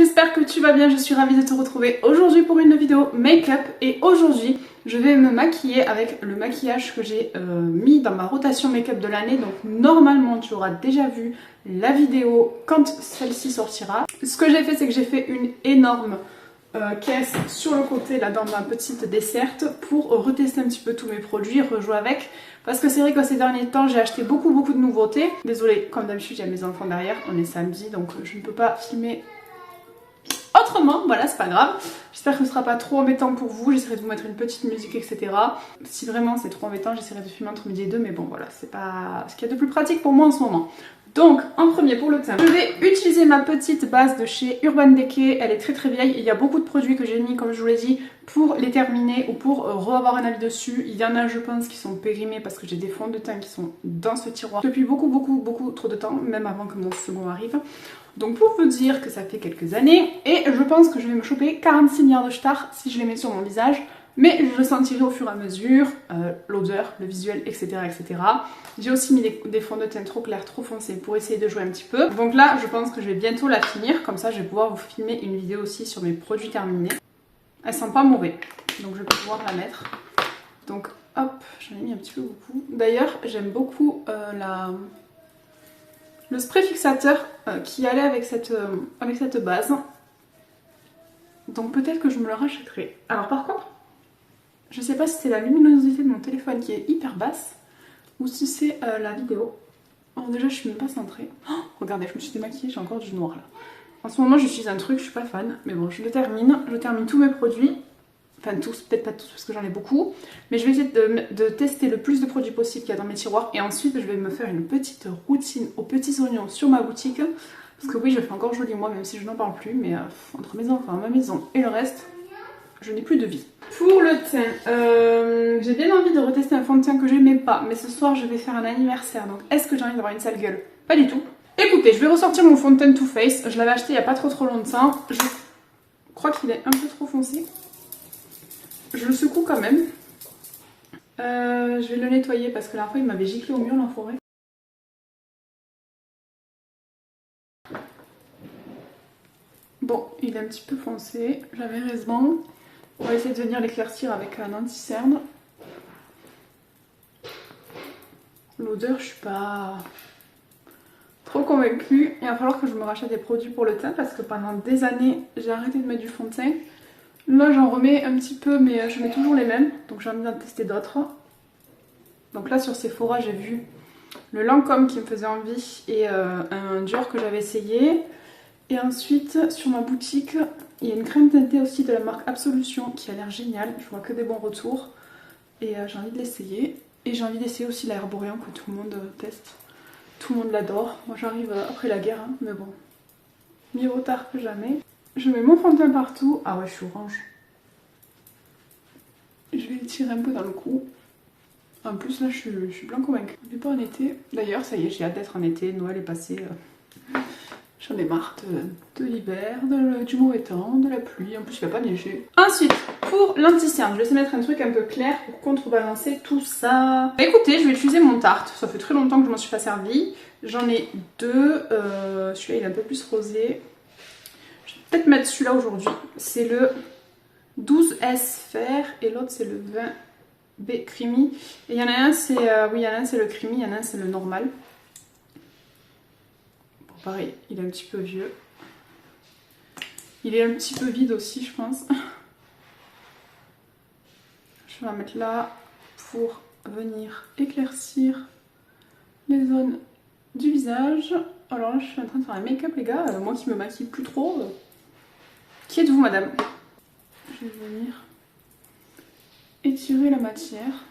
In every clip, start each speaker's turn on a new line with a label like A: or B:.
A: j'espère que tu vas bien, je suis ravie de te retrouver aujourd'hui pour une vidéo make-up et aujourd'hui je vais me maquiller avec le maquillage que j'ai mis dans ma rotation make-up de l'année. Donc normalement tu auras déjà vu la vidéo quand celle-ci sortira. Ce que j'ai fait, c'est que j'ai fait une énorme caisse sur le côté là dans ma petite desserte pour retester un petit peu tous mes produits, rejouer avec, parce que c'est vrai que ces derniers temps j'ai acheté beaucoup de nouveautés. Désolée, comme d'habitude il y a mes enfants derrière, on est samedi donc je ne peux pas filmer autrement, voilà, c'est pas grave. J'espère que ce sera pas trop embêtant pour vous, j'essaierai de vous mettre une petite musique, etc. Si vraiment c'est trop embêtant, j'essaierai de filmer entre midi et deux, mais bon voilà, c'est pas ce qu'il y a de plus pratique pour moi en ce moment. Donc en premier pour le teint, je vais utiliser ma petite base de chez Urban Decay. Elle est très vieille, il y a beaucoup de produits que j'ai mis comme je vous l'ai dit pour les terminer ou pour re-avoir un avis dessus. Il y en a je pense qui sont périmés parce que j'ai des fonds de teint qui sont dans ce tiroir depuis beaucoup trop de temps, même avant que mon second arrive. Donc pour vous dire que ça fait quelques années et je pense que je vais me choper 46 milliards de stars si je les mets sur mon visage. Mais je le sentirai au fur et à mesure, l'odeur, le visuel, etc. J'ai aussi mis des fonds de teint trop clairs, trop foncés pour essayer de jouer un petit peu. Donc là, je pense que je vais bientôt la finir. Comme ça, je vais pouvoir vous filmer une vidéo aussi sur mes produits terminés. Elle sent pas mauvais, donc je vais pouvoir la mettre. Donc hop, j'en ai mis un petit peu beaucoup. D'ailleurs, j'aime beaucoup le spray fixateur qui allait avec cette base. Donc peut-être que je me le rachèterai. Alors par contre, je sais pas si c'est la luminosité de mon téléphone qui est hyper basse ou si c'est la vidéo. Alors déjà je suis même pas centrée. Oh, regardez, je me suis démaquillée, j'ai encore du noir là. En ce moment j'utilise un truc, je suis pas fan, mais bon je le termine. Je termine tous mes produits. Enfin tous, peut-être pas tous parce que j'en ai beaucoup. Mais je vais essayer de tester le plus de produits possible qu'il y a dans mes tiroirs. Et ensuite je vais me faire une petite routine aux petits oignons sur ma boutique. Parce que oui, je fais encore joli moi, même si je n'en parle plus. Mais entre mes enfants, ma maison et le reste, je n'ai plus de vie. Pour le teint, j'ai bien envie de retester un fond de teint que j'aimais pas, mais ce soir je vais faire un anniversaire, donc est-ce que j'ai envie d'avoir une sale gueule? Pas du tout. Écoutez, je vais ressortir mon fond de teint Too Faced, je l'avais acheté il y a pas trop longtemps, je crois qu'il est un peu trop foncé. Je le secoue quand même. Je vais le nettoyer parce que la fois il m'avait giclé au mur l'enfoiré. Bon, il est un petit peu foncé, j'avais raison. On va essayer de venir l'éclaircir avec un anti-cerne. L'odeur, je suis pas trop convaincue. Il va falloir que je me rachète des produits pour le teint parce que pendant des années, j'ai arrêté de mettre du fond de teint. Là, j'en remets un petit peu, mais je mets toujours les mêmes. Donc j'ai envie d'en tester d'autres. Donc là, sur Sephora, j'ai vu le Lancôme qui me faisait envie et un Dior que j'avais essayé. Et ensuite, sur ma boutique, il y a une crème teintée aussi de la marque Absolution qui a l'air géniale. Je vois que des bons retours et j'ai envie de l'essayer. Et j'ai envie d'essayer aussi l'Herborian que tout le monde teste. Tout le monde l'adore. Moi j'arrive après la guerre, hein, mais bon, mieux vaut tard que jamais. Je mets mon fond de teint partout. Ah ouais, je suis orange. Je vais l'étirer un peu dans le cou. En plus là, je suis bien convaincue. Je vais pas en été. D'ailleurs, ça y est, j'ai hâte d'être en été. Noël est passé. J'en ai marre de l'hiver, du mauvais temps, de la pluie, en plus il va pas neiger. Ensuite, pour l'anti-cerne, je vais essayer de mettre un truc un peu clair pour contrebalancer tout ça. Bah, écoutez, je vais utiliser mon Tarte, ça fait très longtemps que je m'en suis pas servi. J'en ai deux, celui-là il est un peu plus rosé. Je vais peut-être mettre celui-là aujourd'hui. C'est le 12S Fer et l'autre c'est le 20B Creamy. Et il y en a un, c'est oui, il y en a un c'est le Creamy, il y en a un c'est le normal. Pareil, il est un petit peu vieux. Il est un petit peu vide aussi, je pense. Je vais en mettre là pour venir éclaircir les zones du visage. Alors là, je suis en train de faire un make-up, les gars. Moi qui me maquille plus trop. Qui êtes-vous, madame? Je vais venir étirer la matière.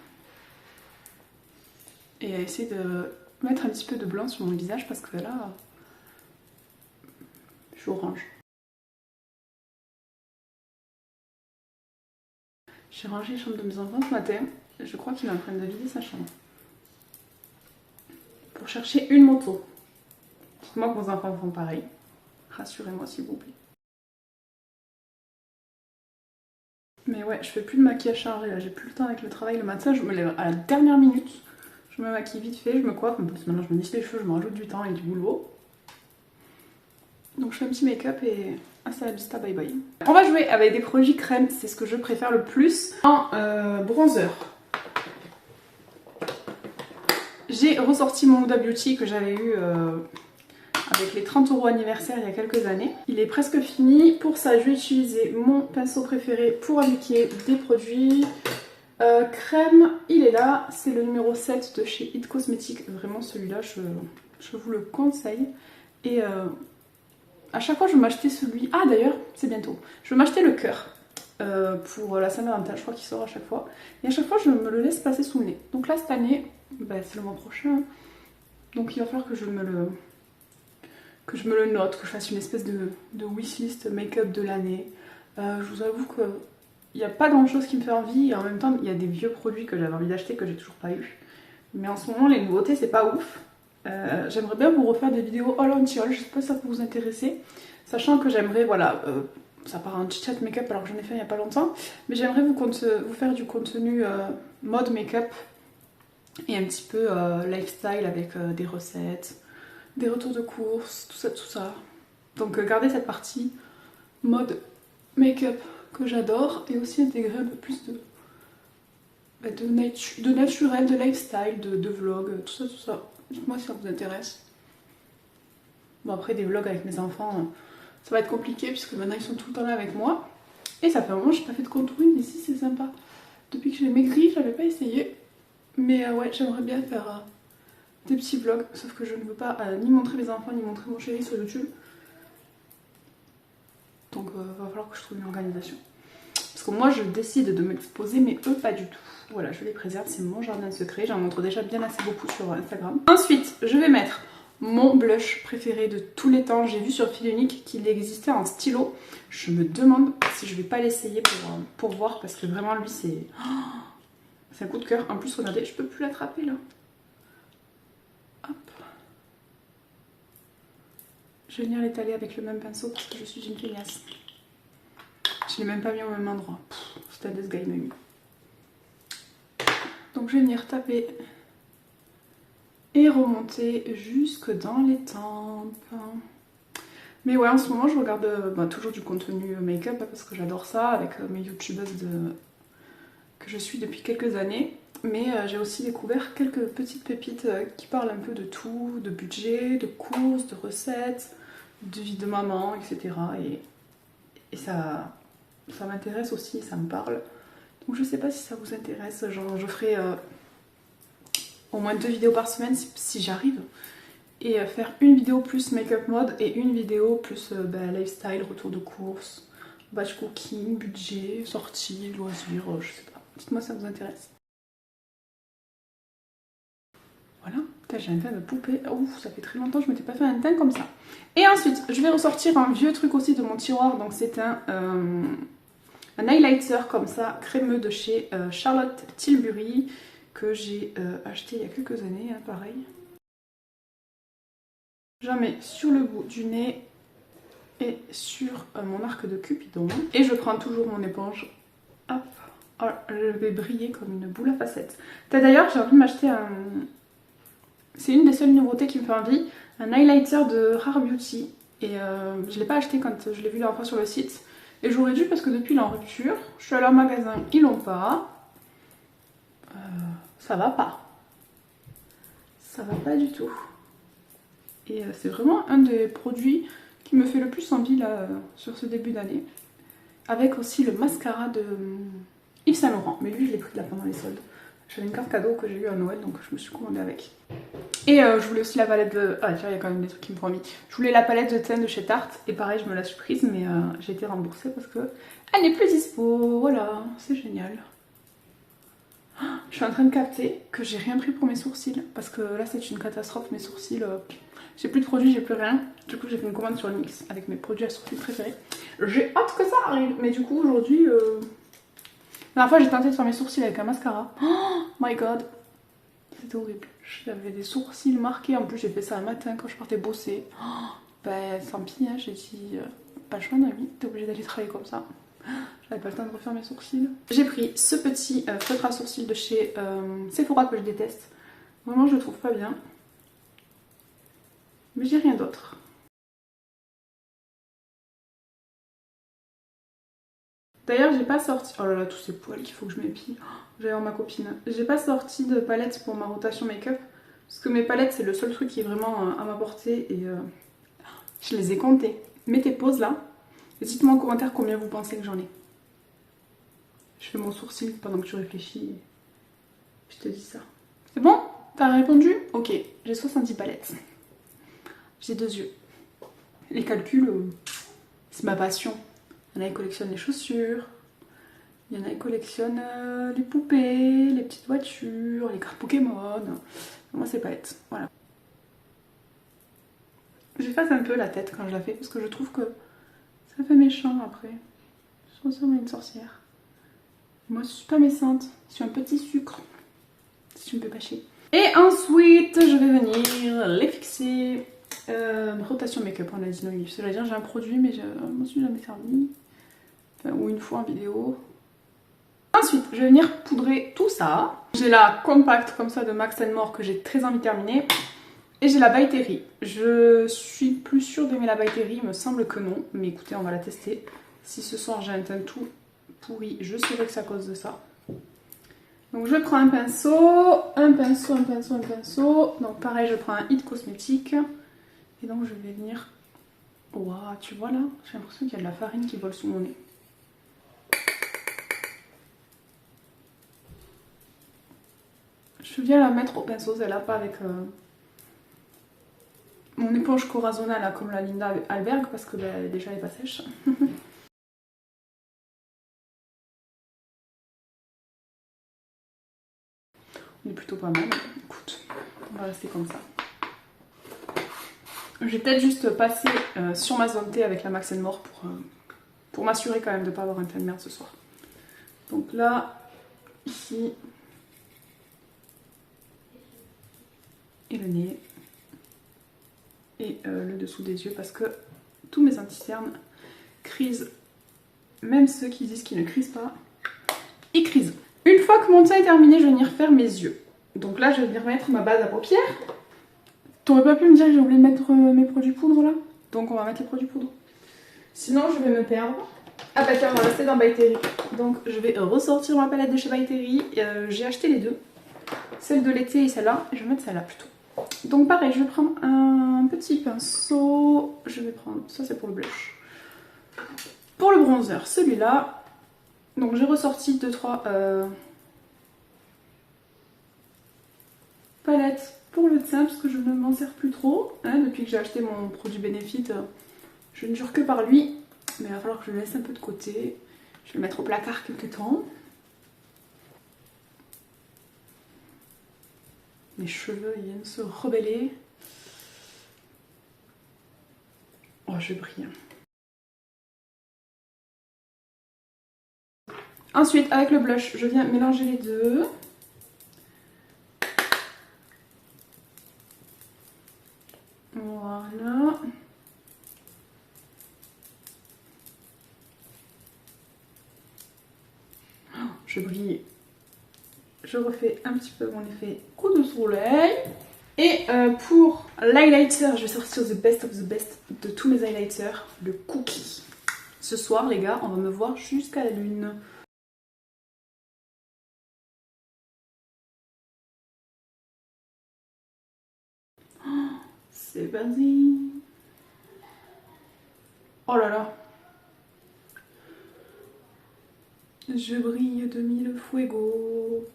A: Et essayer de mettre un petit peu de blanc sur mon visage parce que là... je suis orange. J'ai rangé la chambre de mes enfants ce matin. Je crois qu'il est en train de vider sa chambre. Pour chercher une moto. Dites-moi que vos enfants font pareil. Rassurez-moi s'il vous plaît. Mais ouais, je fais plus de maquillage chargé là. J'ai plus le temps avec le travail le matin. Je me lève à la dernière minute. Je me maquille vite fait, je me coiffe. En plus maintenant je me lisse les cheveux, je me rajoute du temps et du boulot. Donc je fais un petit make-up et hasta la vista, bye bye. On va jouer avec des produits crème, c'est ce que je préfère le plus. En bronzer, j'ai ressorti mon Huda Beauty que j'avais eu avec les 30 € anniversaire il y a quelques années. Il est presque fini. Pour ça, je vais utiliser mon pinceau préféré pour appliquer des produits. Crème, il est là. C'est le numéro 7 de chez It Cosmetics. Vraiment, celui-là, je vous le conseille. Et à chaque fois, je vais m'acheter celui... Ah, d'ailleurs, c'est bientôt. Je vais m'acheter le cœur pour la Saint-Valentin. Je crois qu'il sort à chaque fois. Et à chaque fois, je me le laisse passer sous le nez. Donc là, cette année, bah, c'est le mois prochain. Donc il va falloir que je me le note, que je fasse une espèce de wishlist make-up de l'année. Je vous avoue que il n'y a pas grand chose qui me fait envie et en même temps il y a des vieux produits que j'avais envie d'acheter que j'ai toujours pas eu. Mais en ce moment les nouveautés c'est pas ouf. J'aimerais bien vous refaire des vidéos all on haul, je sais pas si ça peut vous intéresser. Sachant que j'aimerais, voilà, ça part un chit chat make-up alors que j'en ai fait il y a pas longtemps. Mais j'aimerais vous faire du contenu mode make-up et un petit peu lifestyle avec des recettes, des retours de course, tout ça. Donc gardez cette partie mode make-up que j'adore et aussi intégrer un peu plus de naturel, de lifestyle, de vlog, tout ça. Dites-moi si ça vous intéresse. Bon après des vlogs avec mes enfants, ça va être compliqué puisque maintenant ils sont tout le temps là avec moi. Et ça fait un moment que j'ai pas fait de contouring, mais si c'est sympa. Depuis que j'ai maigri, j'avais pas essayé. Mais ouais, j'aimerais bien faire des petits vlogs, sauf que je ne veux pas ni montrer mes enfants ni montrer mon chéri sur YouTube. Donc va falloir que je trouve une organisation. Parce que moi je décide de m'exposer mais eux pas du tout. Voilà, je les préserve, c'est mon jardin secret, j'en montre déjà bien assez beaucoup sur Instagram. Ensuite, je vais mettre mon blush préféré de tous les temps. J'ai vu sur Fil Unique qu'il existait en stylo. Je me demande si je vais pas l'essayer pour voir parce que vraiment lui c'est un coup de cœur. En plus regardez, je peux plus l'attraper là. Hop. Je vais venir l'étaler avec le même pinceau parce que je suis une feignasse. Je l'ai même pas mis au même endroit. C'était un guy m'a mis. Donc je vais venir taper et remonter jusque dans les tempes. Mais ouais, en ce moment je regarde toujours du contenu make-up parce que j'adore ça avec mes youtubeuses que je suis depuis quelques années. Mais j'ai aussi découvert quelques petites pépites qui parlent un peu de tout, de budget, de courses, de recettes, de vie de maman, etc. Et ça m'intéresse aussi, ça me parle. Donc je sais pas si ça vous intéresse, genre je ferai au moins 2 vidéos par semaine si j'arrive. Et faire une vidéo plus make-up mode et une vidéo plus lifestyle, retour de course, batch cooking, budget, sortie, loisirs, je sais pas. Dites-moi si ça vous intéresse. Voilà, j'ai un teint de poupée. Ouf, ça fait très longtemps que je m'étais pas fait un teint comme ça. Et ensuite, je vais ressortir un vieux truc aussi de mon tiroir. Donc c'est un highlighter comme ça, crémeux de chez Charlotte Tilbury, que j'ai acheté il y a quelques années, hein, pareil. J'en mets sur le bout du nez et sur mon arc de Cupidon. Et je prends toujours mon éponge. Hop, oh, je vais briller comme une boule à facettes. D'ailleurs, j'ai envie de m'acheter un... C'est une des seules nouveautés qui me fait envie, un highlighter de Rare Beauty. Et je ne l'ai pas acheté quand je l'ai vu la dernière fois sur le site. Et j'aurais dû parce que depuis il est en rupture. Je suis allée en magasin, ils l'ont pas. Ça va pas. Ça va pas du tout. Et c'est vraiment un des produits qui me fait le plus envie là sur ce début d'année. Avec aussi le mascara de Yves Saint Laurent. Mais lui je l'ai pris là pendant les soldes. J'avais une carte cadeau que j'ai eu à Noël donc je me suis commandée avec. Et je voulais aussi la palette de... Ah tiens, il y a quand même des trucs qui me font envie. Je voulais la palette de teint de chez Tarte. Et pareil, je me la suis prise mais j'ai été remboursée parce que elle n'est plus dispo. Voilà, c'est génial. Je suis en train de capter que j'ai rien pris pour mes sourcils. Parce que là c'est une catastrophe, mes sourcils. J'ai plus de produits, j'ai plus rien. Du coup j'ai fait une commande sur NYX avec mes produits à sourcils préférés. J'ai hâte que ça arrive. Mais du coup aujourd'hui... La dernière fois j'ai tenté de faire mes sourcils avec un mascara. Oh my god. C'était horrible. J'avais des sourcils marqués. En plus j'ai fait ça un matin quand je partais bosser. Oh, ben tant pis, hein, j'ai dit pas le choix Noémie, t'es obligée d'aller travailler comme ça. J'avais pas le temps de refaire mes sourcils. J'ai pris ce petit feutre à sourcils de chez Sephora que je déteste. Vraiment je le trouve pas bien. Mais j'ai rien d'autre. D'ailleurs, j'ai pas sorti... Oh là là, tous ces poils qu'il faut que je m'épile. Oh, j'allais voir ma copine. J'ai pas sorti de palette pour ma rotation make-up. Parce que mes palettes, c'est le seul truc qui est vraiment à ma portée. Et je les ai comptées. Mettez pause là. Et dites-moi en commentaire combien vous pensez que j'en ai. Je fais mon sourcil pendant que tu réfléchis. Je te dis ça. C'est bon? T'as répondu? Ok, j'ai 70 palettes. J'ai 2 yeux. Les calculs, c'est ma passion. Il y en a qui collectionnent les chaussures. Il y en a qui collectionnent les poupées, les petites voitures, les cartes Pokémon. Moi, c'est palettes. Voilà. J'efface un peu la tête quand je la fais parce que je trouve que ça fait méchant après. Je ressemble à une sorcière. Moi, je suis pas méchante. Je suis un petit sucre. Si tu me fais pas chier. Et ensuite, je vais venir les fixer. Rotation make-up, on a dit non. C'est-à-dire, j'ai un produit, mais je m'en suis jamais servi. Enfin, ou une fois en vidéo. Ensuite, je vais venir poudrer tout ça. J'ai la compact comme ça de Max & More que j'ai très envie de terminer. Et j'ai la By Terry. Je suis plus sûre d'aimer la By Terry, il me semble que non. Mais écoutez, on va la tester. Si ce soir j'ai un teint tout pourri, je saurai que c'est à cause de ça. Donc je prends un pinceau. Donc pareil, je prends un Hit Cosmétique. Et donc je vais venir... Waouh, tu vois là? J'ai l'impression qu'il y a de la farine qui vole sous mon nez. Je viens la mettre au pinceau, celle-là, pas avec mon éponge Corazona, là, comme la Linda Alberg, parce que bah, déjà elle est pas sèche. On est plutôt pas mal. Écoute, on va rester comme ça. Je vais peut-être juste passer sur ma zone T avec la Max & More pour m'assurer quand même de ne pas avoir un teint de merde ce soir. Donc là, ici, et le nez, et le dessous des yeux, parce que tous mes anti-cernes crisent, même ceux qui disent qu'ils ne crisent pas, ils crisent. Une fois que mon teint est terminé, je vais venir faire mes yeux. Donc là, je vais venir mettre ma base à paupières. T'aurais pas pu me dire que j'ai oublié de mettre mes produits poudre là? Donc on va mettre les produits poudre. Sinon je vais me perdre. Ah bah tiens, on va rester dans By Terry. Donc je vais ressortir ma palette de chez By Terry. J'ai acheté les deux. Celle de l'été et celle-là. Et je vais mettre celle-là plutôt. Donc pareil, je vais prendre un petit pinceau. Je vais prendre... Ça c'est pour le blush. Pour le bronzer, celui-là. Donc j'ai ressorti 2-3 palettes pour le teint parce que je ne m'en sers plus trop. Hein, depuis que j'ai acheté mon produit Benefit, je ne jure que par lui. Mais il va falloir que je le laisse un peu de côté. Je vais le mettre au placard quelques temps. Mes cheveux ils viennent se rebeller. Oh, je brille. Ensuite, avec le blush, je viens mélanger les deux. Voilà. Oh, je brille. Je refais un petit peu mon effet coup de soleil. Et pour l'highlighter, je vais sortir the best of the best de tous mes highlighters, le Cookie. Ce soir, les gars, on va me voir jusqu'à la lune. Oh, c'est parti. Oh là là. Je brille de mille fuego.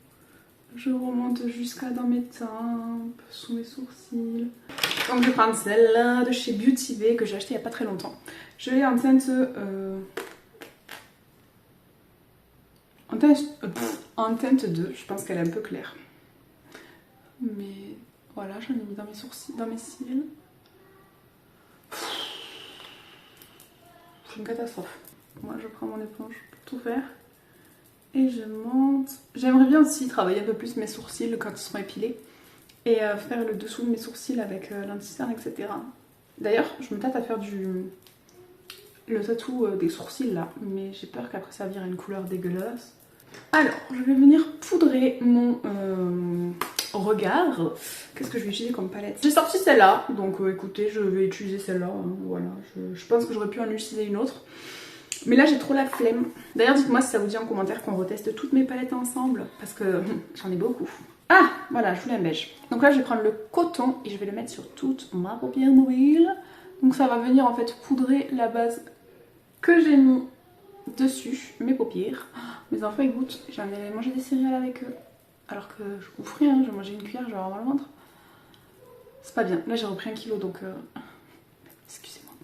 A: Je remonte jusqu'à dans mes tempes, sous mes sourcils. Donc je vais prendre celle-là de chez Beauty Bay que j'ai acheté il n'y a pas très longtemps. Je l'ai en teinte... en teinte 2, je pense qu'elle est un peu claire. Mais voilà, j'en ai mis dans mes sourcils, dans mes cils. C'est une catastrophe. Moi je prends mon éponge pour tout faire. Et je monte. J'aimerais bien aussi travailler un peu plus mes sourcils quand ils seront épilés. Et faire le dessous de mes sourcils avec l'anti-cerne, etc. D'ailleurs, je me tâte à faire le tatou des sourcils là. Mais j'ai peur qu'après ça vire une couleur dégueulasse. Alors, je vais venir poudrer mon regard. Qu'est-ce que je vais utiliser comme palette? J'ai sorti celle-là. Donc écoutez, je vais utiliser celle-là. Hein, voilà. Je pense que j'aurais pu en utiliser une autre. Mais là j'ai trop la flemme. D'ailleurs dites-moi si ça vous dit en commentaire qu'on reteste toutes mes palettes ensemble. Parce que j'en ai beaucoup. Ah voilà, je voulais un beige. Donc là je vais prendre le coton et je vais le mettre sur toute ma paupière mobile. Donc ça va venir en fait poudrer la base que j'ai mis dessus, mes paupières. Mes enfants ils goûtent, j'avais mangé des céréales avec eux. Alors que je bouffe rien, j'ai mangé une cuillère, je vais avoir mal au ventre. C'est pas bien. Là j'ai repris 1 kilo donc... Excusez-moi.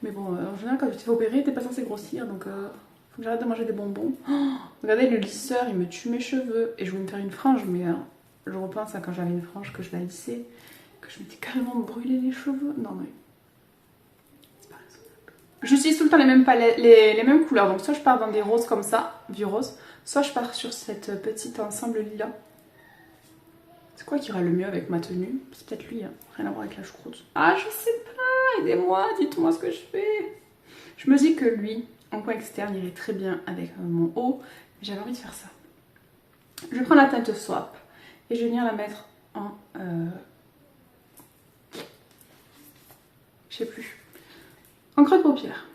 A: Mais bon, en général quand tu te fais opérer, t'es pas censé grossir donc... Faut que j'arrête de manger des bonbons. Oh, regardez le lisseur, il me tue mes cheveux. Et je voulais me faire une frange, mais je repense à quand j'avais une frange, que je la lissais, que je m'étais carrément brûlé les cheveux. Non mais... c'est pas raisonnable. J'utilise tout le temps les mêmes palettes, les mêmes couleurs. Donc soit je pars dans des roses comme ça, vieux rose, soit je pars sur cette petite ensemble lilas. C'est quoi qui ira le mieux avec ma tenue? C'est peut-être lui, hein. Rien à voir avec la choucroute. Ah je sais pas, aidez-moi, dites-moi ce que je fais. Je me dis que lui, en coin externe, irait très bien avec mon haut. J'avais envie de faire ça. Je vais prendre la teinte Swap et je vais venir la mettre en... je sais plus. En creux de paupière.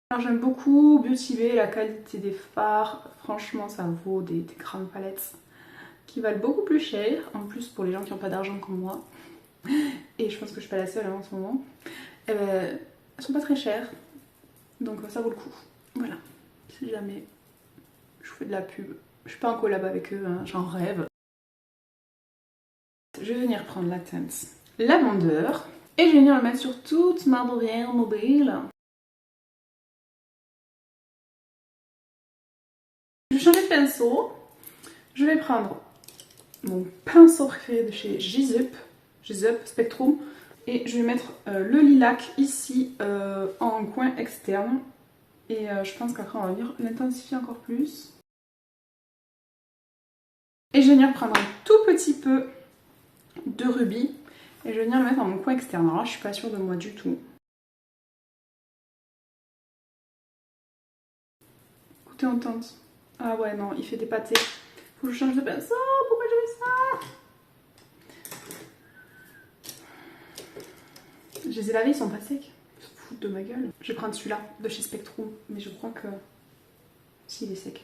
A: Alors j'aime beaucoup Beauty Bay, la qualité des fards. Franchement, ça vaut des grandes palettes qui valent beaucoup plus cher. En plus, pour les gens qui n'ont pas d'argent comme moi. Et je pense que je suis pas la seule hein, en ce moment. Eh ben, elles sont pas très chères. Donc ça vaut le coup. Voilà. Si jamais je vous fais de la pub. Je suis pas en collab avec eux, hein, j'en rêve. Je vais venir prendre la teinte lavandeur. Et je vais venir le mettre sur toute ma paupière mobile. Je vais changer de pinceau. Je vais prendre mon pinceau préféré de chez Gizup Spectrum. Et je vais mettre le lilac ici en coin externe. Et je pense qu'après on va venir l'intensifier encore plus. Et je vais venir prendre un tout petit peu de rubis. Et je vais venir le mettre dans mon coin externe. Alors là je suis pas sûre de moi du tout. Écoutez, on tente. Ah ouais non, il fait des pâtés. Faut que je change de pinceau. Pourquoi je fais ça? Je les ai lavés, ils sont pas secs. Ils se foutent de ma gueule. Je vais prendre celui-là de chez Spectrum. Mais je crois que... si, il est sec.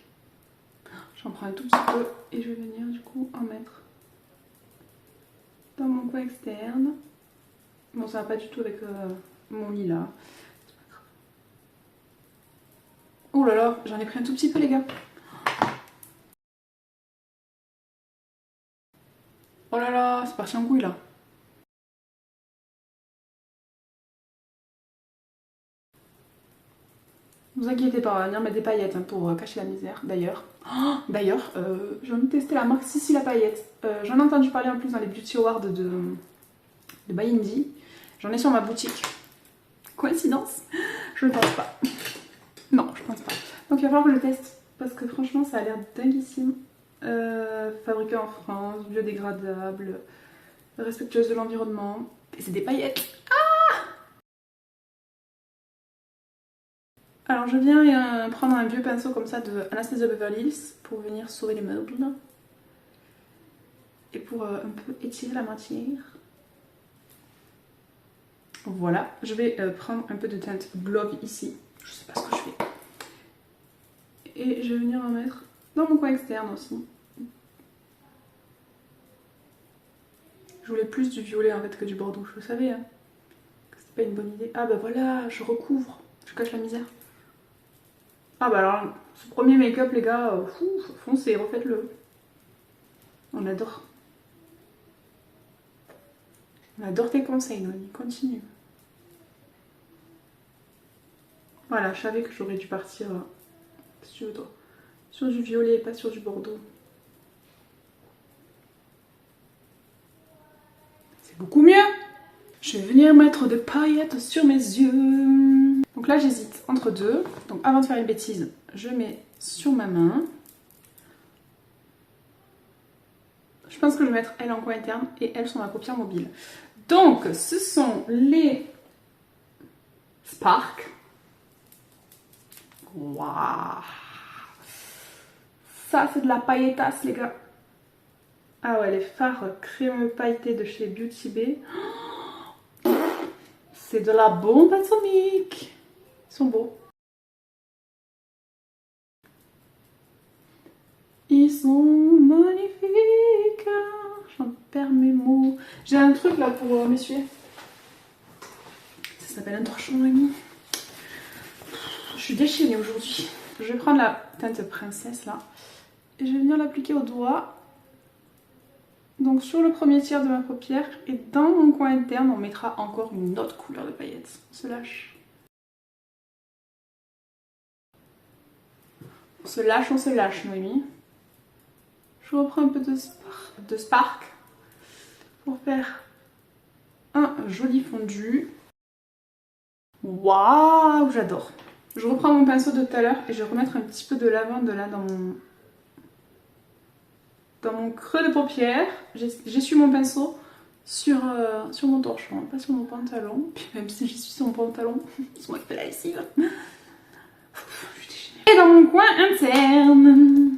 A: J'en prends un tout petit peu et je vais venir du coup en mettre dans mon coin externe. Bon, ça va pas du tout avec mon lilas. Oh là là, j'en ai pris un tout petit peu les gars. Oh là là, c'est parti en couille là. Ne vous inquiétez pas, on va venir mettre des paillettes hein, pour cacher la misère. D'ailleurs, je viens de tester la marque Sissi la paillette. J'en ai entendu parler en plus dans les Beauty Awards de By Indie. J'en ai sur ma boutique. Coïncidence? Je ne pense pas. Non, je pense pas. Donc il va falloir que je teste parce que franchement ça a l'air dinguissime. Fabriqué en France, biodégradable, respectueuse de l'environnement. Et c'est des paillettes. Alors je viens prendre un vieux pinceau comme ça de Anastasia Beverly Hills pour venir sauver les meubles. Et pour un peu étirer la matière. Voilà, je vais prendre un peu de teinte Glove ici. Je sais pas ce que je fais. Et je vais venir en mettre dans mon coin externe aussi. Je voulais plus du violet en fait que du bordeaux, je le savais hein, que c'était pas une bonne idée. Ah bah voilà, je recouvre, je cache la misère. Ah bah alors, ce premier make-up les gars, foncez, refaites-le. On adore. On adore tes conseils, Noémie, continue. Voilà, je savais que j'aurais dû partir sur du violet, pas sur du bordeaux. C'est beaucoup mieux. Je vais venir mettre des paillettes sur mes yeux. Donc là, j'hésite entre deux. Donc avant de faire une bêtise, je mets sur ma main. Je pense que je vais mettre elle en coin interne et elle sur ma paupière mobile. Donc, ce sont les Spark. Waouh! Ça, c'est de la pailletasse, les gars. Ah ouais, les fards crémeux pailletés de chez Beauty Bay. C'est de la bombe atomique. Ils sont beaux. Ils sont magnifiques. J'en perds mes mots. J'ai un truc là pour m'essuyer. Ça s'appelle un torchon, ami. Je suis déchaînée aujourd'hui. Je vais prendre la teinte princesse là. Et je vais venir l'appliquer au doigt. Donc sur le premier tiers de ma paupière. Et dans mon coin interne, on mettra encore une autre couleur de paillettes. On se lâche. On se lâche, Noémie. Je reprends un peu de spark pour faire un joli fondu. Waouh, j'adore. Je reprends mon pinceau de tout à l'heure et je vais remettre un petit peu de lavande là dans mon creux de paupière. J'essuie mon pinceau sur mon torchon, pas sur mon pantalon. Puis même si j'essuie sur mon pantalon, c'est moi qui fais la lessive. Je suis déchaînée. Et dans mon coin interne.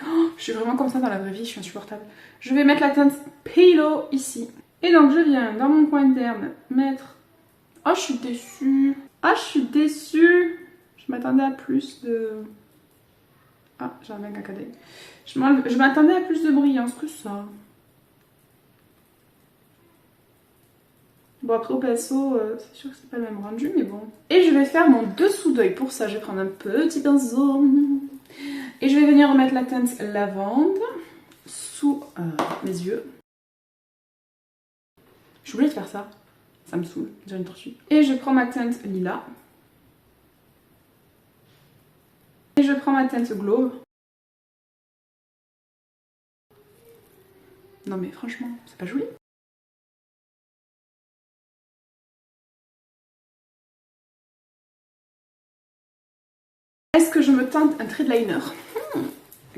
A: Oh, je suis vraiment comme ça dans la vraie vie, je suis insupportable. Je vais mettre la teinte Palo ici. Et donc je viens dans mon coin interne mettre... Oh, je suis déçue. Ah, je suis déçue. Je m'attendais à plus de... Ah, j'ai un mec à cadet. Je m'attendais à plus de brillance que ça. Bon, après au pinceau, c'est sûr que c'est pas le même rendu, mais bon. Et je vais faire mon dessous d'œil. Pour ça, je vais prendre un petit pinceau. Et je vais venir remettre la teinte lavande sous mes yeux. J'ai oublié de faire ça. Ça me saoule, j'ai une tortue. Et je prends ma teinte lilas. Et je prends ma teinte glauve. Non mais franchement, c'est pas joli. Est-ce que je me tente un trait de liner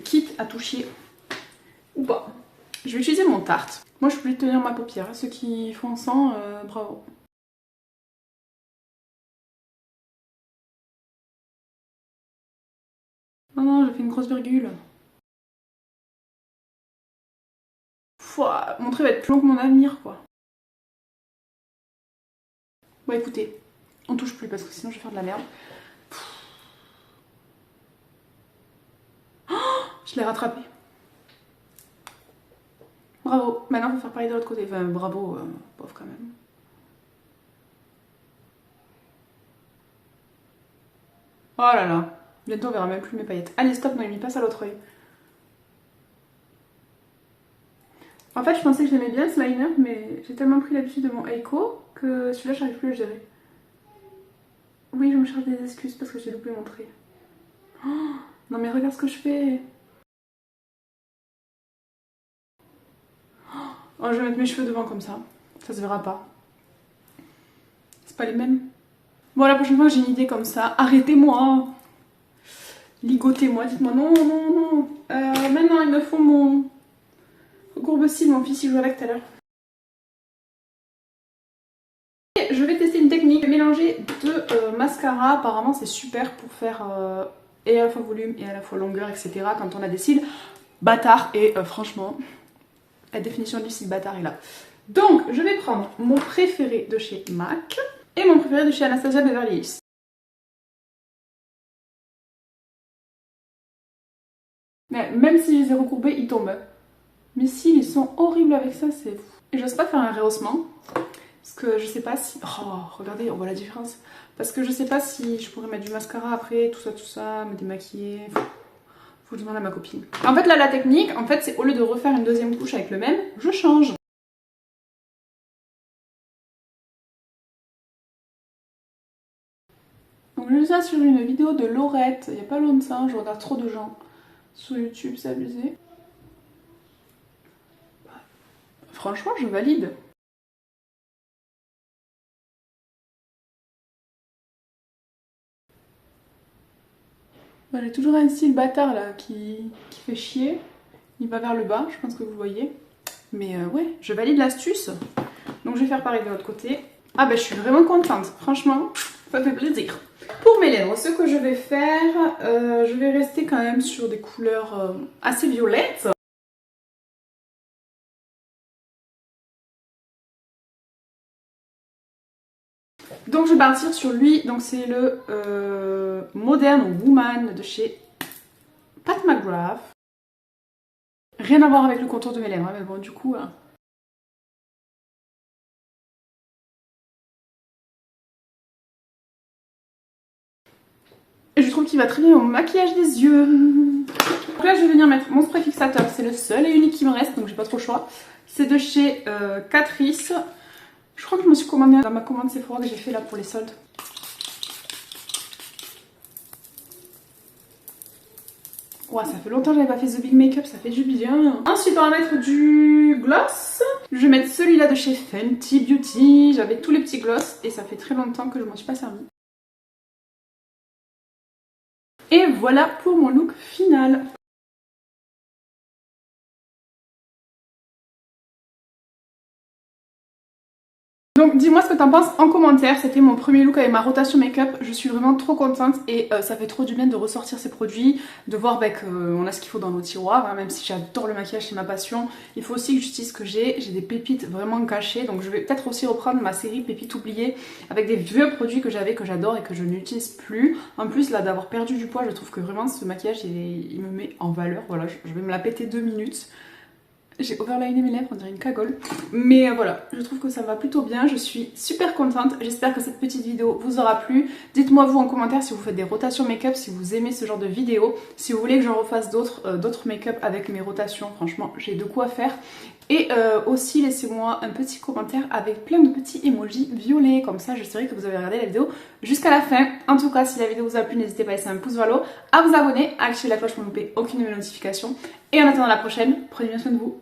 A: quitte à toucher ou pas? Je vais utiliser mon Tarte. Moi je peux lui tenir ma paupière. Ceux qui font sans, bravo. Non, non, j'ai fait une grosse virgule. Mon trait va être plus long que mon avenir, quoi. Bon, écoutez, on touche plus parce que sinon je vais faire de la merde. Oh, je l'ai rattrapé. Bravo. Maintenant, il faut faire pareil de l'autre côté. Enfin, bravo, pauvre quand même. Oh là là. Bientôt, on verra même plus mes paillettes. Allez, stop, Noémie, passe à l'autre œil. En fait, je pensais que j'aimais bien ce liner, mais j'ai tellement pris l'habitude de mon Eiko que celui-là, j'arrive plus à le gérer. Oui, je me cherche des excuses parce que j'ai loupé mon trait. Oh, non mais regarde ce que je fais. Oh, je vais mettre mes cheveux devant comme ça. Ça se verra pas. C'est pas les mêmes. Bon, la prochaine fois que j'ai une idée comme ça, arrêtez-moi. Ligotez-moi, dites-moi non, non, non. Maintenant, il me faut mon courbe-cils, mon fils y joue avec tout à l'heure. Je vais tester une technique, je vais mélanger deux mascaras. Apparemment, c'est super pour faire et à la fois volume et à la fois longueur, etc. Quand on a des cils bâtards. Et franchement, la définition du cil bâtard est là. Donc, je vais prendre mon préféré de chez MAC et mon préféré de chez Anastasia Beverly Hills. Mais même si je les ai recourbés, ils tombent. Mes cils, ils sont horribles avec ça, c'est fou. Et j'ose pas faire un rehaussement. Parce que je sais pas si... Oh, regardez, on voit la différence. Parce que je sais pas si je pourrais mettre du mascara après, tout ça, me démaquiller. Faut que je demande à ma copine. En fait, là, la technique, en fait, c'est au lieu de refaire une deuxième couche avec le même, je change. Donc, j'ai vu ça sur une vidéo de Laurette, il y a pas longtemps, je regarde trop de gens sur YouTube, c'est abusé. Franchement, je valide. J'ai toujours un style bâtard là qui fait chier. Il va vers le bas, je pense que vous voyez. Mais ouais, je valide l'astuce. Donc je vais faire pareil de l'autre côté. Ah bah je suis vraiment contente, franchement, ça fait plaisir. Pour mes lèvres, ce que je vais faire, je vais rester quand même sur des couleurs assez violettes. Donc je vais partir sur lui, donc c'est le Modern Woman de chez Pat McGrath. Rien à voir avec le contour de mes lèvres, hein, mais bon du coup... Et je trouve qu'il va très bien au maquillage des yeux. Donc là je vais venir mettre mon spray fixateur, c'est le seul et unique qui me reste, donc j'ai pas trop le choix. C'est de chez Catrice. Je crois que je me suis commandé dans ma commande Sephora que j'ai fait là pour les soldes. Ouais, ça fait longtemps que j'avais pas fait The Big Makeup, ça fait du bien. Ensuite, on va mettre du gloss. Je vais mettre celui-là de chez Fenty Beauty. J'avais tous les petits gloss et ça fait très longtemps que je m'en suis pas servi. Et voilà pour mon look final. Donc dis-moi ce que t'en penses en commentaire, c'était mon premier look avec ma rotation make-up, je suis vraiment trop contente et ça fait trop du bien de ressortir ces produits, de voir qu'on a ce qu'il faut dans nos tiroirs, hein, même si j'adore le maquillage, c'est ma passion, il faut aussi que j'utilise ce que j'ai des pépites vraiment cachées, donc je vais peut-être aussi reprendre ma série pépites oubliées avec des vieux produits que j'avais, que j'adore et que je n'utilise plus. En plus là d'avoir perdu du poids, je trouve que vraiment ce maquillage il me met en valeur, voilà, je vais me la péter 2 minutes. J'ai overliné mes lèvres, on dirait une cagole. Mais voilà, je trouve que ça va plutôt bien. Je suis super contente. J'espère que cette petite vidéo vous aura plu. Dites-moi vous en commentaire si vous faites des rotations make-up, si vous aimez ce genre de vidéo. Si vous voulez que j'en refasse d'autres make-up avec mes rotations. Franchement, j'ai de quoi faire. Et aussi laissez-moi un petit commentaire avec plein de petits emojis violets. Comme ça, je saurai que vous avez regardé la vidéo jusqu'à la fin. En tout cas, si la vidéo vous a plu, n'hésitez pas à laisser un pouce vers le haut, à vous abonner, à activer la cloche pour ne louper aucune de mes notifications. Et en attendant la prochaine, prenez bien soin de vous.